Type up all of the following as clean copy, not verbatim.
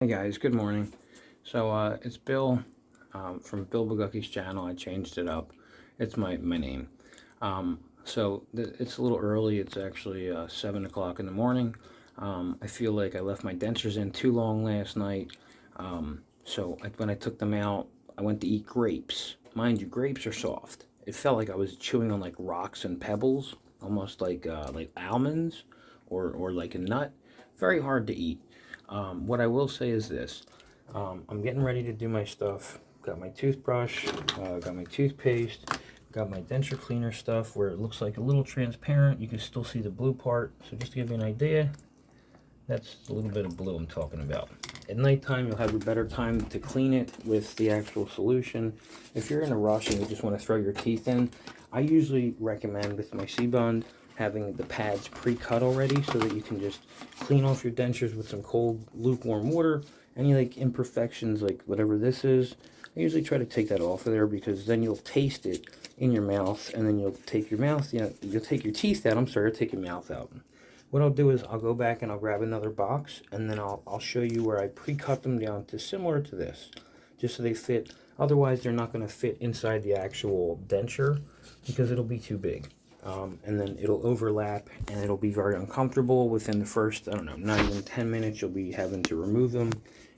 Hey guys, good morning. So it's Bill from Bill Bugacki's channel. I changed it up. It's my name. It's a little early. It's actually 7 o'clock in the morning. I feel like I left my dentures in too long last night. When I took them out, I went to eat grapes. Mind you, grapes are soft. It felt like I was chewing on like rocks and pebbles, almost like almonds or like a nut. Very hard to eat. What I will say is this. I'm getting ready to do my stuff. Got my toothbrush, got my toothpaste, got my denture cleaner stuff where it looks like a little transparent. You can still see the blue part. So just to give you an idea, that's a little bit of blue I'm talking about. At nighttime, you'll have a better time to clean it with the actual solution. If you're in a rush and you just want to throw your teeth in, I usually recommend with my C-Bond having the pads pre-cut already so that you can just clean off your dentures with some cold, lukewarm water. Any like imperfections, like whatever this is, I usually try to take that off of there because then you'll taste it in your mouth, and then you'll take your mouth, you'll take your teeth out. I'm sorry, take your mouth out. What I'll do is I'll go back and I'll grab another box, and then I'll show you where I pre-cut them down to similar to this, just so they fit. Otherwise, they're not going to fit inside the actual denture because it'll be too big. And then it'll overlap and it'll be very uncomfortable within the first, I don't know, not even 10 minutes. You'll be having to remove them.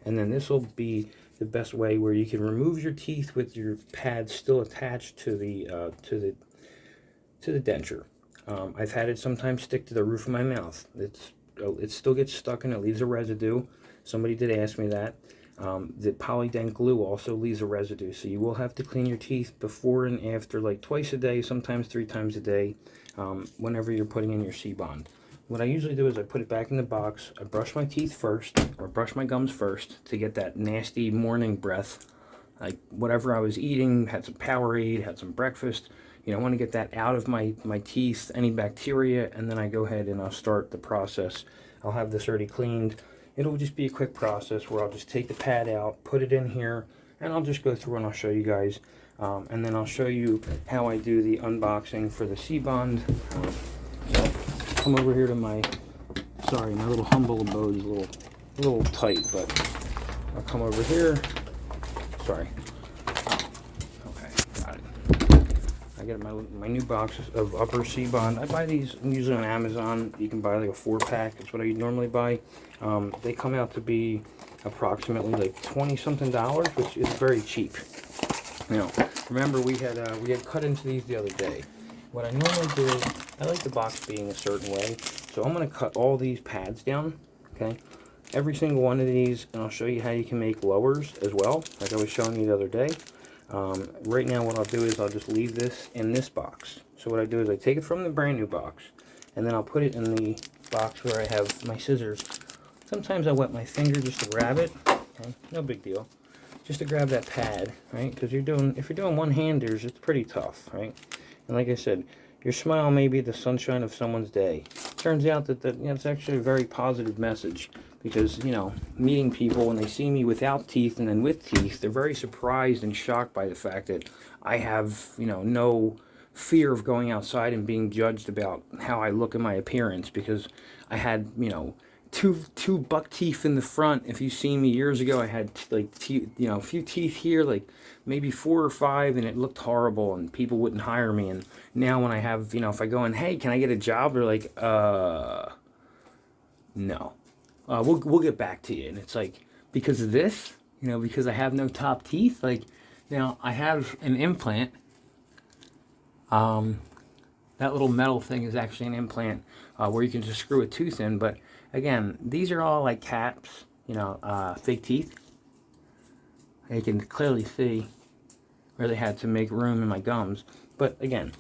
And then this will be the best way where you can remove your teeth with your pads still attached to the denture. I've had it sometimes stick to the roof of my mouth. It still gets stuck and it leaves a residue. Somebody did ask me that. The polydent glue also leaves a residue, so you will have to clean your teeth before and after, like twice a day, sometimes 3 times a day, whenever you're putting in your C-Bond. What I usually do is I put it back in the box. I brush my teeth first, or brush my gums first, to get that nasty morning breath. Like whatever I was eating, had some Powerade, had some breakfast. I want to get that out of my teeth, any bacteria, and then I go ahead and I'll start the process. I'll have this already cleaned. It'll just be a quick process where I'll just take the pad out, put it in here, and I'll just go through and I'll show you guys. And then I'll show you how I do the unboxing for the C-Bond. So come over here to my little humble abode is a little tight, but I'll come over here. Sorry. Okay, got it. I get my new box of upper C-Bond. I buy these usually on Amazon. You can buy like a 4-pack. That's what I normally buy. They come out to be approximately like $20-something, which is very cheap. Remember we had cut into these the other day. What I normally do is I like the box being a certain way, so I'm going to cut all these pads down. Okay, every single one of these, and I'll show you how you can make lowers as well, like I was showing you the other day. Right now what I'll do is I'll just leave this in this box. So what I do is I take it from the brand new box, and then I'll put it in the box where I have my scissors. Sometimes I wet my finger just to grab it. Okay, no big deal. Just to grab that pad, right? Because if you're doing one-handers, it's pretty tough, right? And like I said, your smile may be the sunshine of someone's day. Turns out that it's actually a very positive message. Because, meeting people when they see me without teeth and then with teeth, they're very surprised and shocked by the fact that I have, no fear of going outside and being judged about how I look in my appearance, because I had, two buck teeth in the front. If you seen me years ago, I had like a few teeth here, like maybe 4 or 5, and it looked horrible and people wouldn't hire me. And now when I have, if I go in, hey, can I get a job? They're like, no. We'll get back to you. And it's like, because of this, because I have no top teeth, like, now I have an implant. That little metal thing is actually an implant where you can just screw a tooth in. But again, these are all like caps, fake teeth. You can clearly see where they had to make room in my gums. But again,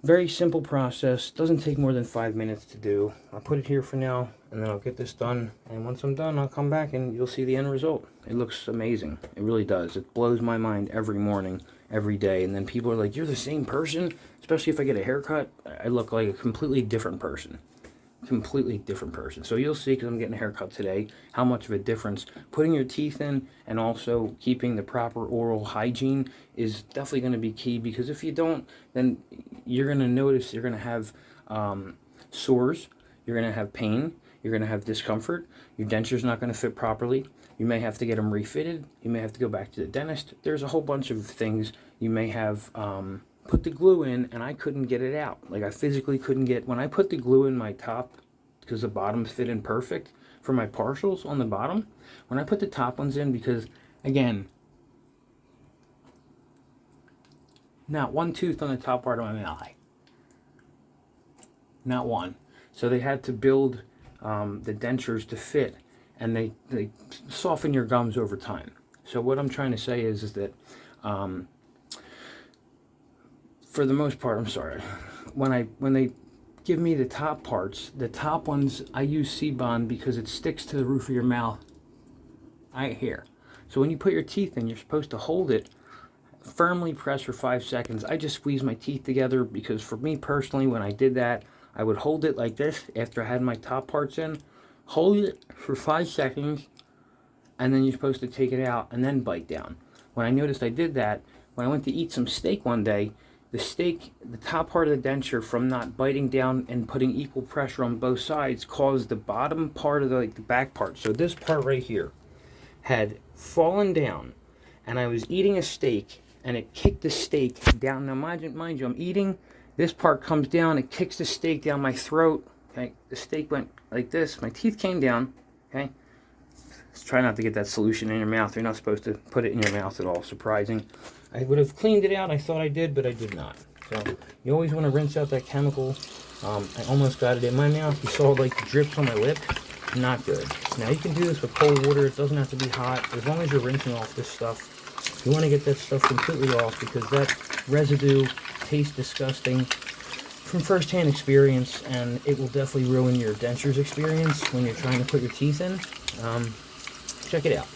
very simple process. Doesn't take more than 5 minutes to do. I'll put it here for now, and then I'll get this done. And once I'm done, I'll come back and you'll see the end result. It looks amazing. It really does. It blows my mind every morning, every day. And then people are like, you're the same person? Especially if I get a haircut, I look like a completely different person. Completely different person. So you'll see, because I'm getting a haircut today, how much of a difference putting your teeth in and also keeping the proper oral hygiene is definitely going to be key. Because if you don't, then you're going to notice you're going to have sores, you're going to have pain, you're going to have discomfort, your denture's not going to fit properly, You may have to get them refitted. You may have to go back to the dentist. There's a whole bunch of things. You may have put the glue in, and I couldn't get it out. Like, I physically couldn't get, when I put the glue in my top, because the bottoms fit in perfect for my partials on the bottom, when I put the top ones in, because, again, not one tooth on the top part of my mouth. Not one. So they had to build the dentures to fit, and they soften your gums over time. So what I'm trying to say is that for the most part, I'm sorry, when they give me the top parts, the top ones, I use C-bond because it sticks to the roof of your mouth right here. So when you put your teeth in, you're supposed to hold it, firmly press for 5 seconds. I just squeeze my teeth together because for me personally, when I did that, I would hold it like this after I had my top parts in, hold it for 5 seconds, and then you're supposed to take it out and then bite down. When I noticed I did that, when I went to eat some steak one day, the steak, the top part of the denture, from not biting down and putting equal pressure on both sides, caused the bottom part of the back part. So this part right here had fallen down, and I was eating a steak, and it kicked the steak down. Now mind you, I'm eating. This part comes down, it kicks the steak down my throat. Okay, the steak went like this. My teeth came down. Okay, let's try not to get that solution in your mouth. You're not supposed to put it in your mouth at all. Surprising. I would have cleaned it out. I thought I did, but I did not. So you always want to rinse out that chemical. I almost got it in my mouth. You saw like the drips on my lip. Not good. Now you can do this with cold water. It doesn't have to be hot. As long as you're rinsing off this stuff, you want to get that stuff completely off, because that residue tastes disgusting from first-hand experience, and it will definitely ruin your dentures experience when you're trying to put your teeth in. Check it out.